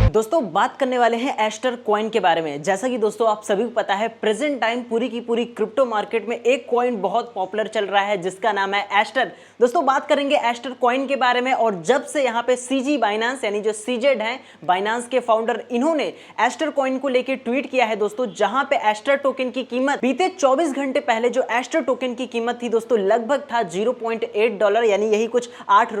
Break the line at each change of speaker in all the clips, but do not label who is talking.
दोस्तों बात करने वाले हैं एस्टर कॉइन के बारे में। जैसा कि दोस्तों आप सभी को पता है, प्रेजेंट टाइम पूरी की पूरी क्रिप्टो मार्केट में एक कॉइन बहुत पॉपुलर चल रहा है जिसका नाम है एस्टर। दोस्तों बात करेंगे एस्टर कॉइन के बारे में। और जब से यहाँ पे सीजी बाइनेंस यानी जो सीजेड हैं, बाइनेंस के फाउंडर, इन्होंने एस्टर कॉइन को लेकर ट्वीट किया है दोस्तों, जहां पे एस्टर टोकन की कीमत बीते 24 घंटे पहले जो एस्टर टोकन की कीमत थी दोस्तों लगभग था $0.8, यानी यही कुछ $8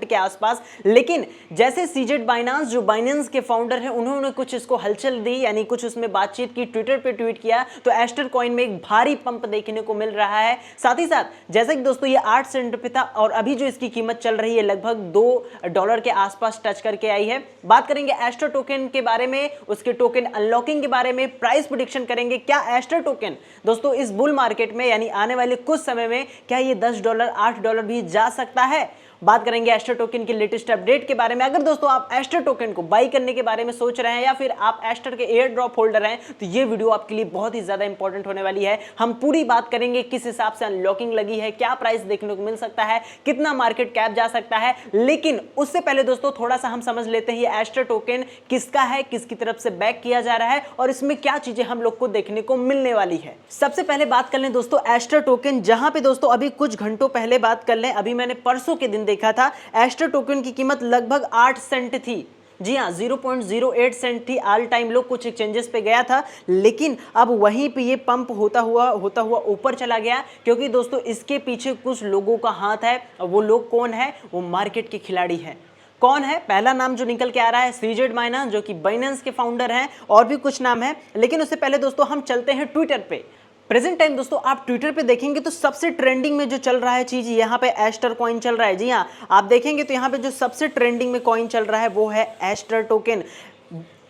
के आसपास। लेकिन जैसे सीजेड बाइनेंस, जो बाइनेंस के फाउंडर हैं, उन्होंने कुछ इसको हलचल दी, यानी कुछ उसमें बातचीत की, ट्विटर पे ट्वीट किया, तो एस्टर कॉइन में एक भारी पंप देखने को मिल रहा है। साथ ही साथ जैसे कि दोस्तों ये 8 सेंट पे था और अभी जो इसकी कीमत चल रही है लगभग $2 के आसपास टच करके आई है। बात करेंगे एस्टर टोकन के बारे में, उसके टोकन अनलॉकिंग के बारे में, प्राइस प्रेडिक्शन करेंगे। क्या एस्टर टोकन दोस्तों इस बुल मार्केट में यानी आने वाले कुछ समय में क्या ये $10, $8 भी जा सकता है? बात करेंगे एस्टर टोकन के लेटेस्ट अपडेट के बारे में। अगर दोस्तों आप एस्टर टोकन को बाई करने के बारे में सोच रहे हैं या फिर आप एस्टर के एयर ड्रॉप होल्डर हैं, तो ये वीडियो आपके लिए बहुत ही ज्यादा इंपॉर्टेंट होने वाली है। हम पूरी बात करेंगे किस हिसाब से अनलॉकिंग लगी है, क्या प्राइस देखने को मिल सकता है, कितना मार्केट कैप जा सकता है। लेकिन उससे पहले दोस्तों थोड़ा सा हम समझ लेते हैं ये एस्टर टोकन किसका है, किसकी तरफ से बैक किया जा रहा है और इसमें क्या चीजें हम लोग को देखने को मिलने वाली है। सबसे पहले बात कर लें दोस्तों एस्टर टोकन, जहां पे दोस्तों अभी कुछ घंटों पहले बात कर लें, अभी मैंने परसों के दिन देखा था, एस्टर टोकन की कीमत लगभग 8 सेंट थी। जी हाँ, 0.08 सेंट थी। ऑल टाइम लो कुछ एक्सचेंजेस पे गया था, लेकिन अब वहीं पे ये पंप होता हुआ ऊपर चला गया, क्योंकि दोस्तों इसके पीछे कुछ लोगों का हाथ है। वो लोग कौन है? वो मार्केट के खिलाड़ी हैं। कौन है? पहला नाम जो निकल के आ रहा है सीजेड बाइनेंस, जो कि बाइनेंस के फाउंडर हैं, और भी कुछ नाम है। लेकिन उससे पहले दोस्तों हम चलते हैं ट्विटर पे। प्रेजेंट टाइम दोस्तों आप ट्विटर पे देखेंगे तो सबसे ट्रेंडिंग में जो चल रहा है चीज, यहाँ पे एस्टर कॉइन चल रहा है। जी हाँ, आप देखेंगे तो यहाँ पे जो सबसे ट्रेंडिंग में कॉइन चल रहा है वो है एस्टर टोकन।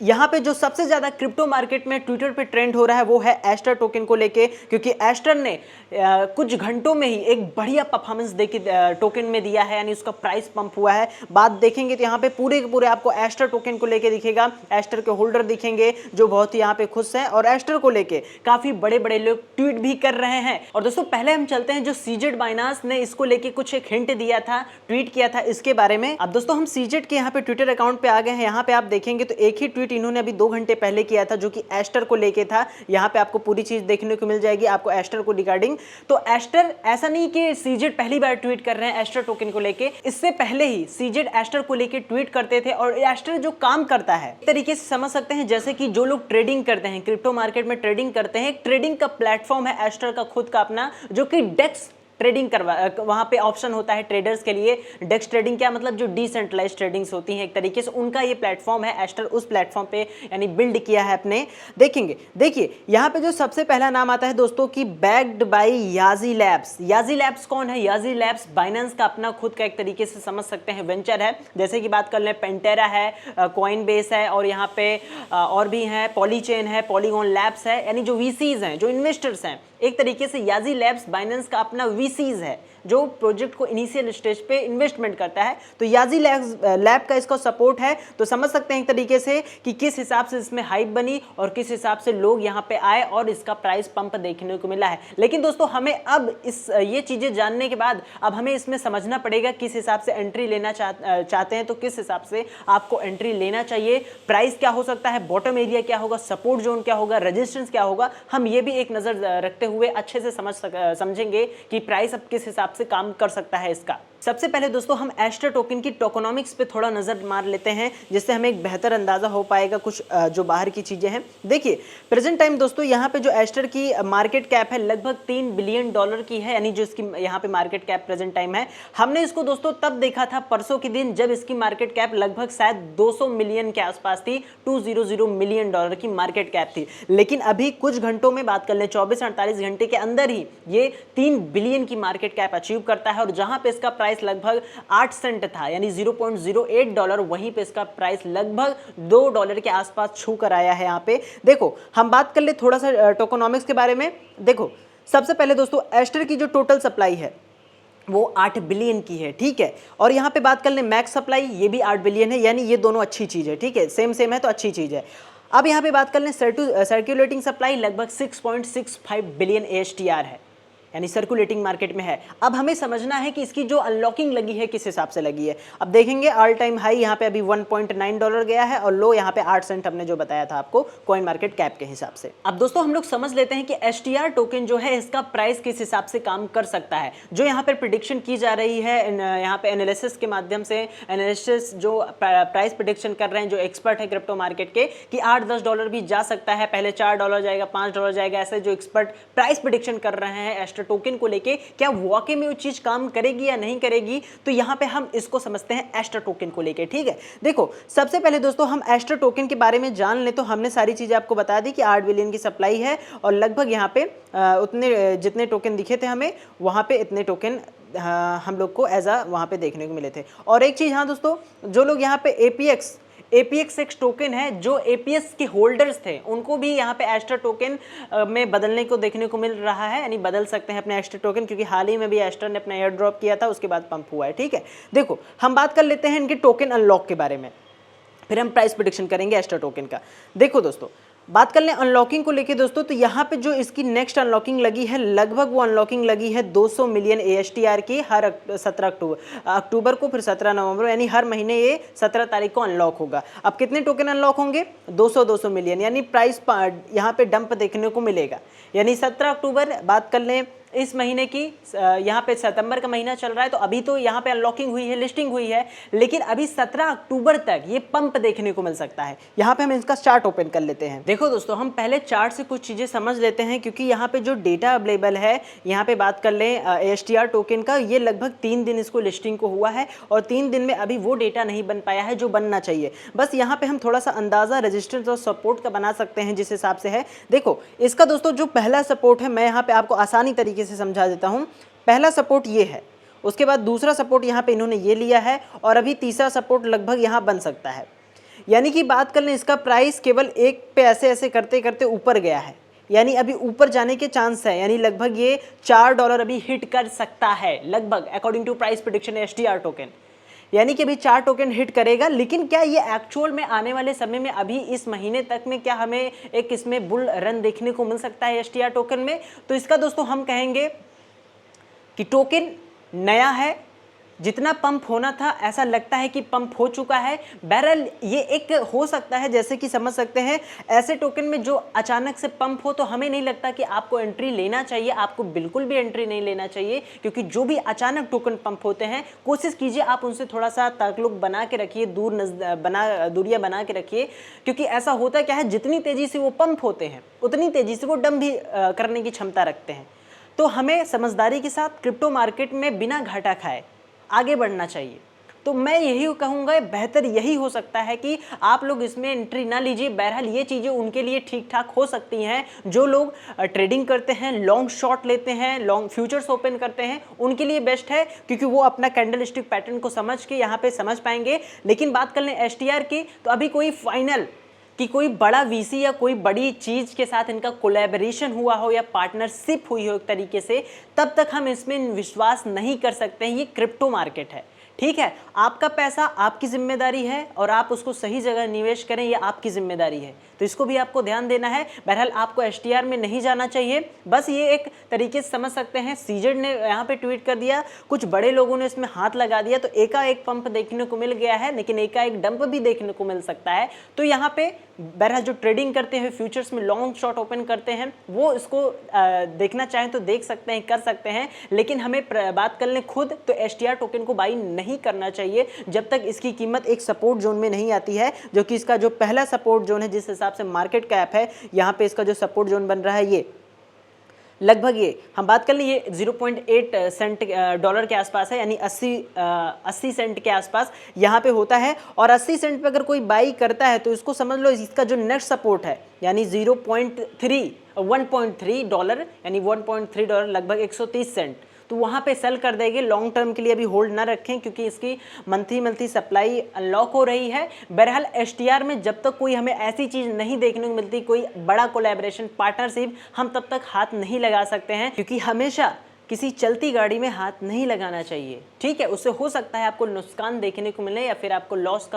यहाँ पे जो सबसे ज्यादा क्रिप्टो मार्केट में ट्विटर पे ट्रेंड हो रहा है वो है एस्टर टोकन को लेके, क्योंकि एस्टर ने कुछ घंटों में ही एक बढ़िया परफॉर्मेंस देके टोकन में दिया है, यानी उसका प्राइस पंप हुआ है। बात देखेंगे तो यहाँ पे पूरे के पूरे आपको एस्टर टोकन को लेके दिखेगा। एस्टर के होल्डर दिखेंगे जो बहुत ही यहाँ पे खुश हैं, और एस्टर को लेके काफी बड़े बड़े लोग ट्वीट भी कर रहे हैं। और दोस्तों पहले हम चलते हैं जो सीजेड बाइनेंस ने इसको लेके कुछ एक हिंट दिया था, ट्वीट किया था इसके बारे में। अब दोस्तों हम सीजेड के यहाँ पे ट्विटर अकाउंट पे आ गए हैं। यहाँ पे आप देखेंगे तो एक ही ट्वीट इन्होंने अभी 2 घंटे पहले किया था, जो कि एस्टर को लेके था। यहाँ पे आपको पूरी चीज देखने को मिल जाएगी आपको एस्टर को रिगार्डिंग। तो एस्टर, ऐसा नहीं कि सीजेड पहली बार ट्वीट कर रहे हैं एस्टर टोकन को लेके, इससे पहले ही सीजेड एस्टर को लेके ट्वीट करते थे। और एस्टर जो काम करता है एक तरीके से समझ सकते हैं जैसे कि जो लोग ट्रेडिंग करते हैं, क्रिप्टो मार्केट में ट्रेडिंग करते हैं, ट्रेडिंग का प्लेटफॉर्म है एस्टर का खुद का अपना, जो कि डेक्स ट्रेडिंग करवा, वहां पे ऑप्शन होता है ट्रेडर्स के लिए। डेक्स ट्रेडिंग क्या मतलब? जो डिसेंट्रलाइज्ड ट्रेडिंग्स होती हैं एक तरीके से, उनका ये प्लेटफॉर्म है। एस्टर उस प्लेटफॉर्म पे यानी बिल्ड किया है अपने। देखेंगे, देखिए यहाँ पे जो सबसे पहला नाम आता है दोस्तों की backed by Yaji labs. Yaji labs कौन है? याजी लैब्स बाइनेंस का अपना खुद का एक तरीके से समझ सकते हैं वेंचर है। जैसे कि बात कर लें, पेंटेरा है, कॉइन बेस है, और यहाँ पे और भी है, पॉलीचेन है, पॉलीगॉन लैब्स है, यानी जो वीसीज हैं, जो इन्वेस्टर्स हैं। एक तरीके से याजी लैब्स बाइनेंस का अपना वीसीज है जो प्रोजेक्ट को इनिशियल स्टेज पे इन्वेस्टमेंट करता है। तो याजी लैब का इसको सपोर्ट है। तो समझ सकते हैं एक तरीके से कि किस हिसाब से इसमें हाइप बनी और किस हिसाब से लोग यहाँ पे आए और इसका प्राइस पंप देखने को मिला है। लेकिन दोस्तों हमें अब ये चीजें जानने के बाद अब हमें इसमें समझना पड़ेगा किस हिसाब से एंट्री लेना चाहते हैं, तो किस हिसाब से आपको एंट्री लेना चाहिए, प्राइस क्या हो सकता है, बॉटम एरिया क्या होगा, सपोर्ट जोन क्या होगा, रेजिस्टेंस क्या होगा। हम ये भी एक नजर रखते हुए अच्छे से समझेंगे कि प्राइस अब किस हिसाब से काम कर सकता है इसका। सबसे पहले दोस्तों हम एस्टर टोकन की टोकोनॉमिक्स पे थोड़ा नजर मार लेते हैं, जिससे हमें एक बेहतर अंदाजा हो पाएगा कुछ जो बाहर की चीजें हैं। देखिए प्रेजेंट टाइम दोस्तों यहाँ पे जो एस्टर की मार्केट कैप है लगभग $3 बिलियन की है, यानी जो इसकी यहाँ पे मार्केट कैप प्रेजेंट टाइम है। हमने इसको दोस्तों तब देखा था परसों के दिन, जब इसकी मार्केट कैप लगभग शायद 200 मिलियन के आसपास थी। $200 मिलियन की मार्केट कैप थी। लेकिन अभी कुछ घंटों में बात कर ले, 24-48 घंटे के अंदर ही ये 3 बिलियन की मार्केट कैप अचीव करता है। और जहां पे इसका प्राइस लगभग 8 सेंट था, यानी $0.08, वहीं पे इसका प्राइस लगभग $2 के आसपास छू कर आया है। यहाँ पे देखो हम बात कर ले थोड़ा सा टोकोनॉमिक्स के बारे में। देखो सबसे पहले दोस्तों एस्टर की जो टोटल सप्लाई है वो 8 बिलियन की है, ठीक है। और यहाँ पे बात कर ले मैक्स सप्लाई, ये भी 8 बिलियन है, यानी ये दोनों अच्छी चीज है, ठीक है, सेम है तो अच्छी चीज है। अब यहाँ पे बात कर लें सर्कुलेटिंग सप्लाई लगभग 6.65 बिलियन ASTR है। यानी सर्कुलेटिंग मार्केट में है। अब हमें समझना है कि इसकी जो अनलॉकिंग लगी है किस हिसाब से लगी है। अब देखेंगे ऑल टाइम हाई यहाँ पे अभी $1.9 गया है और लो यहाँ पे 8 सेंट हमने जो बताया था आपको कॉइन मार्केट कैप के हिसाब से। अब दोस्तों हम लोग समझ लेते हैं कि STR टोकन जो है इसका प्राइस किस हिसाब से काम कर सकता है। जो यहाँ पर प्रिडिक्शन की जा रही है यहाँ पे एनालिसिस के माध्यम से, एनालिसिस जो प्राइस प्रिडिक्शन कर रहे हैं जो एक्सपर्ट है क्रिप्टो मार्केट के, कि $8-10 भी जा सकता है, पहले $4 जाएगा, $5 जाएगा, ऐसे जो एक्सपर्ट प्राइस प्रिडिक्शन कर रहे हैं एस्टर टोकन को लेके, क्या वाकई में वो चीज काम करेगी या नहीं करेगी। तो यहाँ पे हम इसको समझते हैं एस्टर टोकन को लेके। ठीक है, देखो सबसे पहले दोस्तों हम एस्टर टोकन के बारे में जान ले तो हमने सारी चीजें आपको बता दी कि 8 बिलियन की सप्लाई है और लगभग यहाँ पे उतने जितने टोकन दिखे थे हमें वहाँ पे इतने टोकन हम लोग को एज अ वहाँ पे देखने को मिले थे। और एक चीज़ हाँ दोस्तों, जो लोग यहाँ पे APX टोकन है, जो APX के होल्डर्स थे उनको भी यहाँ पे एस्टर टोकन में बदलने को देखने को मिल रहा है, यानी बदल सकते हैं अपने एस्टर टोकन, क्योंकि हाल ही में भी एस्टर ने अपना एयर ड्रॉप किया था, उसके बाद पंप हुआ है। ठीक है, देखो हम बात कर लेते हैं इनके टोकन अनलॉक के बारे में, फिर हम प्राइस प्रेडिक्शन करेंगे एस्टर टोकन का। देखो दोस्तों बात कर लें अनलॉकिंग को लेके दोस्तों, तो यहाँ पे जो इसकी नेक्स्ट अनलॉकिंग लगी है लगभग वो अनलॉकिंग लगी है 200 मिलियन ASTR की हर 17 अक्टूबर को, फिर 17 नवंबर, यानी हर महीने ये 17 तारीख को अनलॉक होगा। अब कितने टोकन अनलॉक होंगे? 200 मिलियन, यानी प्राइस यहाँ पे डंप देखने को मिलेगा। यानी 17 अक्टूबर बात कर लें इस महीने की, यहाँ पे सितंबर का महीना चल रहा है, तो अभी तो यहाँ पे अनलॉकिंग हुई है, लिस्टिंग हुई है, लेकिन अभी 17 अक्टूबर तक ये पंप देखने को मिल सकता है। यहाँ पे हम इसका चार्ट ओपन कर लेते हैं। देखो दोस्तों हम पहले चार्ट से कुछ चीजें समझ लेते हैं, क्योंकि यहाँ पे जो डेटा अवेलेबल है, यहाँ पे बात कर लें ASTR टोकन का, ये लगभग 3 दिन इसको लिस्टिंग को हुआ है और 3 दिन में अभी वो डेटा नहीं बन पाया है जो बनना चाहिए। बस यहाँ पे हम थोड़ा सा अंदाजा रेजिस्टेंस और सपोर्ट का बना सकते हैं जिस हिसाब से है। देखो इसका दोस्तों जो पहला सपोर्ट है, मैं यहाँ पे आपको आसानी तरीके से समझा देता हूं। पहला सपोर्ट ये है, उसके बाद दूसरा सपोर्ट यहां पे इन्होंने ये लिया है और अभी तीसरा सपोर्ट लगभग यहां बन सकता है। यानी कि बात कर लें इसका प्राइस केवल एक पे ऐसे ऐसे करते करते ऊपर गया है, यानी अभी ऊपर जाने के चांस है, यानी लगभग ये $4 अभी हिट कर सकता है लगभग, according to price prediction STR token. यानी कि अभी 4 टोकन हिट करेगा, लेकिन क्या ये एक्चुअल में आने वाले समय में अभी इस महीने तक में क्या हमें एक इसमें बुल रन देखने को मिल सकता है STR टोकन में? तो इसका दोस्तों हम कहेंगे कि टोकन नया है, जितना पंप होना था ऐसा लगता है कि पंप हो चुका है। बहरहाल ये एक हो सकता है, जैसे कि समझ सकते हैं ऐसे टोकन में जो अचानक से पंप हो, तो हमें नहीं लगता कि आपको एंट्री लेना चाहिए, आपको बिल्कुल भी एंट्री नहीं लेना चाहिए, क्योंकि जो भी अचानक टोकन पंप होते हैं कोशिश कीजिए आप उनसे थोड़ा सा ताल्लुक बना के रखिए, दूरियां बना के रखिए, क्योंकि ऐसा होता क्या है जितनी तेजी से वो पंप होते हैं उतनी तेजी से वो डंप भी करने की क्षमता रखते हैं। तो हमें समझदारी के साथ क्रिप्टो मार्केट में बिना घाटा खाए आगे बढ़ना चाहिए। तो मैं यही कहूँगा, बेहतर यही हो सकता है कि आप लोग इसमें एंट्री ना लीजिए। बहरहाल ये चीज़ें उनके लिए ठीक ठाक हो सकती हैं जो लोग ट्रेडिंग करते हैं, लॉन्ग शॉर्ट लेते हैं, लॉन्ग फ्यूचर्स ओपन करते हैं, उनके लिए बेस्ट है, क्योंकि वो अपना कैंडल स्टिक पैटर्न को समझ के यहाँ पे समझ पाएंगे। लेकिन बात कर लें STR की, तो अभी कोई फाइनल कि कोई बड़ा VC या कोई बड़ी चीज़ के साथ इनका कोलैबोरेशन हुआ हो या पार्टनरशिप हुई हो एक तरीके से, तब तक हम इसमें विश्वास नहीं कर सकते हैं। ये क्रिप्टो मार्केट है, ठीक है, आपका पैसा आपकी जिम्मेदारी है और आप उसको सही जगह निवेश करें, ये आपकी जिम्मेदारी है, तो इसको भी आपको ध्यान देना है। बहरहाल आपको STR में नहीं जाना चाहिए, बस ये एक तरीके से समझ सकते हैं। सीजेड ने यहाँ पे ट्वीट कर दिया, कुछ बड़े लोगों ने इसमें हाथ लगा दिया, तो एकाएक पंप देखने को मिल गया है, लेकिन एकाएक डंप भी देखने को मिल सकता है। तो यहाँ पे बहरहाल जो ट्रेडिंग करते हैं, फ्यूचर्स में लॉन्ग शॉर्ट ओपन करते हैं, वो इसको देखना चाहें तो देख सकते हैं, कर सकते हैं, लेकिन हमें बात कर लें खुद तो STR टोकन को बाई नहीं करना चाहिए जब तक इसकी कीमत एक सपोर्ट जोन में नहीं आती है, जो कि इसका जो पहला सपोर्ट जोन है जिस हिसाब से मार्केट कैप है, यहाँ पे इसका जो सपोर्ट जोन बन रहा है ये लगभग, ये हम बात कर लें ये 0.8 सेंट डॉलर के आसपास है, यानी 80 सेंट के आसपास यहाँ पे होता है। और 80 सेंट पे अगर कोई बाई करता है तो इसको समझ लो इसका जो नेक्स्ट सपोर्ट है, यानी 1.3 डॉलर, यानी $1.3 लगभग 130 सेंट, तो वहाँ पे सेल कर देंगे। लॉन्ग टर्म के लिए अभी होल्ड ना रखें, क्योंकि इसकी मंथली सप्लाई अनलॉक हो रही है। बहरहाल STR में जब तक कोई हमें ऐसी चीज़ नहीं देखने को मिलती, कोई बड़ा कोलैबोरेशन, पार्टनरशिप, हम तब तक हाथ नहीं लगा सकते हैं, क्योंकि हमेशा किसी चलती गाड़ी में हाथ नहीं लगाना चाहिए, ठीक है। उससे हो सकता है आपको नुकसान देखने को मिले या फिर आपको लॉस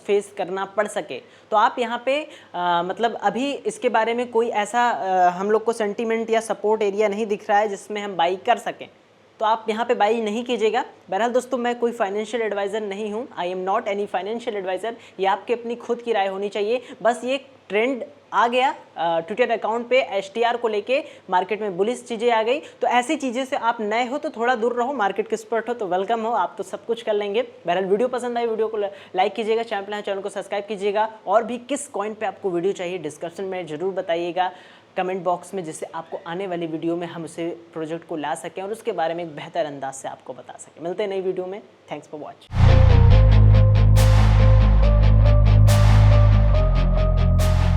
फेस करना पड़ सके। तो आप यहाँ पे मतलब अभी इसके बारे में कोई ऐसा हम लोग को सेंटीमेंट या सपोर्ट एरिया नहीं दिख रहा है जिसमें हम बाई कर सकें, तो आप यहाँ पे बाई नहीं कीजिएगा। बहरहाल दोस्तों, मैं कोई फाइनेंशियल एडवाइज़र नहीं हूँ, I am not any financial adviser. ये आपकी अपनी खुद की राय होनी चाहिए। बस ये ट्रेंड आ गया ट्विटर अकाउंट पे STR को लेके, मार्केट में बुलिश चीज़ें आ गई, तो ऐसी चीज़ें से आप नए हो तो थोड़ा दूर रहो, मार्केट के एक्सपर्ट हो तो वेलकम हो, आप तो सब कुछ कर लेंगे। बहरहाल वीडियो पसंद आई, वीडियो को लाइक कीजिएगा, चैनल को सब्सक्राइब कीजिएगा, और भी किस कॉइन पे आपको वीडियो चाहिए डिस्क्रिप्शन में जरूर बताइएगा कमेंट बॉक्स में, जिससे आपको आने वाली वीडियो में हम उसे प्रोजेक्ट को ला सकें और उसके बारे में एक बेहतर अंदाज से आपको बता सकें। मिलते हैं नई वीडियो में। Thanks for watching.